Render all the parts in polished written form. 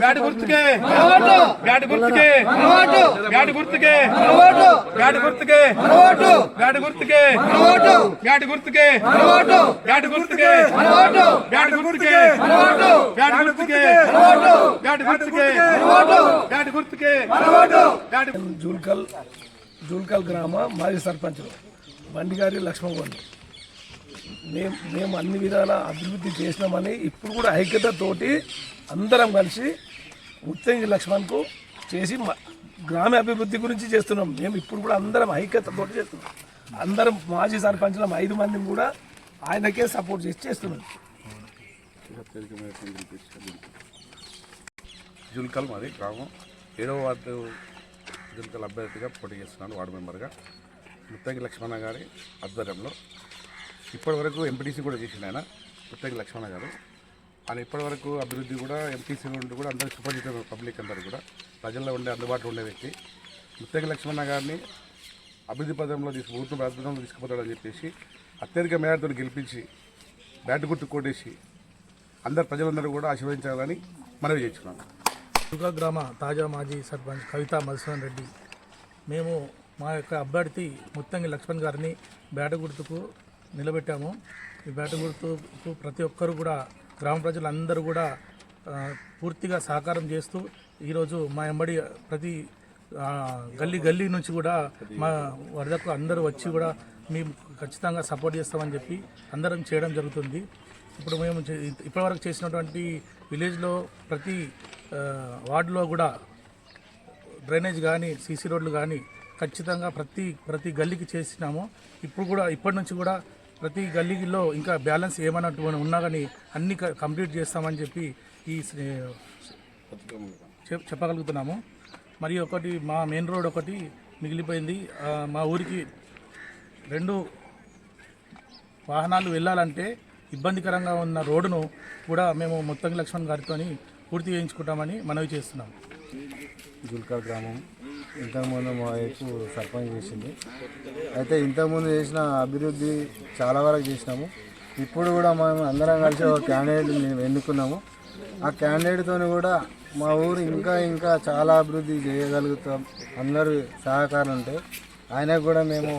Bat గుర్తుకే bat గుర్తుకే bat గుర్తుకే బ్యాట్ గుర్తుకే బ్యాట్ గుర్తుకే బ్యాట్ గుర్తుకే బ్యాట్ గుర్తుకే బ్యాట్ గుర్తుకే బ్యాట్ గుర్తుకే బ్యాట్ గుర్తుకే బ్యాట్ గుర్తుకే బ్యాట్ జూల్కల్ గ్రామ మాజీ సర్పంచ్ బండిగారి లక్ష్మణ్. మేము అన్ని విధాల అభివృద్ధి చేసినామని ఇప్పుడు కూడా ఐక్యతతోటి అందరం కలిసి ముత్తంగి లక్ష్మణ్కు చేసి గ్రామ అభివృద్ధి గురించి చేస్తున్నాం. మేము ఇప్పుడు కూడా అందరం ఐక్యతతోటి చేస్తున్నాం. అందరం మాజీ సర్పంచ్ల 5 మందిని కూడా ఆయనకే సపోర్ట్ చేసి చేస్తున్నాం. జూల్కల్ మాది గ్రామం 7వ వార్డు జూల్కల్ అభ్యర్థిగా పోటీ చేస్తున్నాను. వార్డు మెంబర్గా ముత్తంగి లక్ష్మణ గారి ఆధ్వర్యంలో ఇప్పటివరకు ఎంపీటీసీ కూడా చేసిండు ఆయన. ముత్తంగి లక్ష్మణ గారు ఆయన ఇప్పటివరకు అభివృద్ధి కూడా ఎంపీసీ ఉండి కూడా అందరూ సుపరిచిత పబ్లిక్ అందరూ కూడా ప్రజల్లో ఉండే అందుబాటులో ఉండే వ్యక్తి. ముత్తంగి లక్ష్మణ గారిని అభివృద్ధి పదంలో ఊరిని ప్రాధాన్యంలో తీసుకుపోతాడని చెప్పేసి అత్యధిక మేరతో గెలిపించి బ్యాట్ గుర్తు కొట్టేసి అందరు ప్రజలందరూ కూడా ఆశీర్వదించాలని మనవి చేస్తున్నాను. జూల్కల్ గ్రామ తాజా మాజీ సర్పంచ్ కవితా మధుసూదన్ రెడ్డి. మేము మా యొక్క అభ్యర్థి ముత్తంగి లక్ష్మణ్ గారిని బ్యాట్ గుర్తుకు నిలబెట్టాము. ఈ బ్యాట్ గుర్తుకు ప్రతి ఒక్కరు కూడా గ్రామ ప్రజలందరూ కూడా పూర్తిగా సహకారం చేస్తూ ఈరోజు మా ఎంబడి ప్రతి గల్లీ నుంచి కూడా మా వరదకు అందరూ వచ్చి కూడా మేము ఖచ్చితంగా సపోర్ట్ చేస్తామని చెప్పి అందరం చేయడం జరుగుతుంది. ఇప్పుడు మేము ఇప్పటివరకు చేసినటువంటి విలేజ్లో ప్రతి వార్డులో కూడా డ్రైనేజ్ కానీ సీసీ రోడ్లు కానీ ఖచ్చితంగా ప్రతి గల్లీకి చేసినాము. ఇప్పటి నుంచి కూడా ప్రతి గల్లీలో ఇంకా బ్యాలెన్స్ ఏమైనా ఉన్నా కానీ అన్ని కంప్లీట్ చేస్తామని చెప్పి చెప్పగలుగుతున్నాము. మరి ఒకటి మా మెయిన్ రోడ్ ఒకటి మిగిలిపోయింది. మా ఊరికి 2 వాహనాలు వెళ్ళాలంటే ఇబ్బందికరంగా ఉన్న రోడ్డును కూడా మేము ముత్తంగి లక్ష్మణ్ గారితో పూర్తి చేయించుకుంటామని మనవి చేస్తున్నాం. జూల్కల్ గ్రామం ఇంతకుముందు మా వైపు సర్పంచ్ చేసింది. అయితే ఇంతకుముందు చేసిన అభివృద్ధి చాలా వరకు చేసినాము. ఇప్పుడు కూడా మేము అందరం కలిసి ఒక క్యాండిడేట్ ఎన్నుకున్నాము. ఆ క్యాండిడేట్తో కూడా మా ఊరు ఇంకా చాలా అభివృద్ధి చేయగలుగుతాం. అందరూ సహకారం ఉంటే ఆయనకు కూడా మేము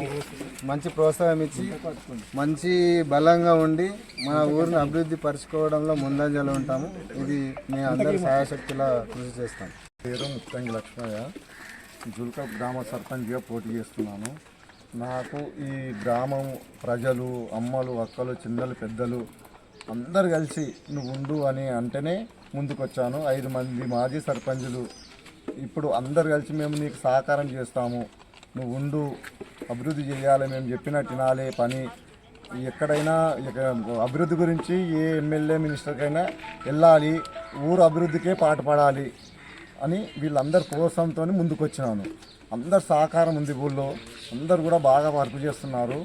మంచి ప్రోత్సాహం ఇచ్చి మంచి బలంగా ఉండి మన ఊరిని అభివృద్ధి పరచుకోవడంలో ముందంజలో ఉంటాము. ఇది మేము అందరి సాయశక్తిలా కృషి చేస్తాం. పేరు ముత్తంగి లక్ష్మయ్య, జూల్కల్ గ్రామ సర్పంచ్గా పోటీ చేస్తున్నాను. నాకు ఈ గ్రామం ప్రజలు, అమ్మలు, అక్కలు, చిన్నలు, పెద్దలు అందరు కలిసి నువ్వు ఉండు అని అంటేనే ముందుకొచ్చాను. 5 మంది మాజీ సర్పంచులు ఇప్పుడు అందరు కలిసి మేము నీకు సహకారం చేస్తాము, నువ్వు ఉండు, అభివృద్ధి చేయాలి, మేము చెప్పినట్టు వినాలి, పని ఎక్కడైనా అభివృద్ధి గురించి ఏ ఎమ్మెల్యే మినిస్టర్కైనా వెళ్ళాలి, ఊరు అభివృద్ధికే పాటుపడాలి అని వీళ్ళందరి ప్రోత్సాహంతో ముందుకొచ్చినాను. అందరు సహకారం ఉంది. ఊళ్ళో అందరు కూడా బాగా వర్క్ చేస్తున్నారు.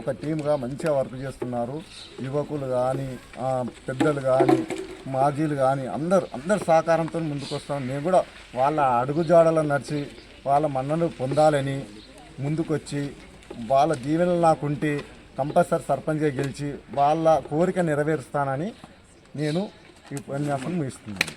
ఒక టీమ్గా మంచిగా వర్క్ చేస్తున్నారు. యువకులు కానీ పెద్దలు కానీ మాజీలు కానీ అందరు సహకారంతో ముందుకు వస్తాం. నేను కూడా వాళ్ళ అడుగుజాడలను నడిచి వాళ్ళ మన్నను పొందాలని ముందుకొచ్చి వాళ్ళ దీవెనలు నాకుంటే కంపల్సరీ సర్పంచ్గా గెలిచి వాళ్ళ కోరిక నెరవేరుస్తానని నేను ఈ ఉపన్యాసం ముగిస్తున్నాను.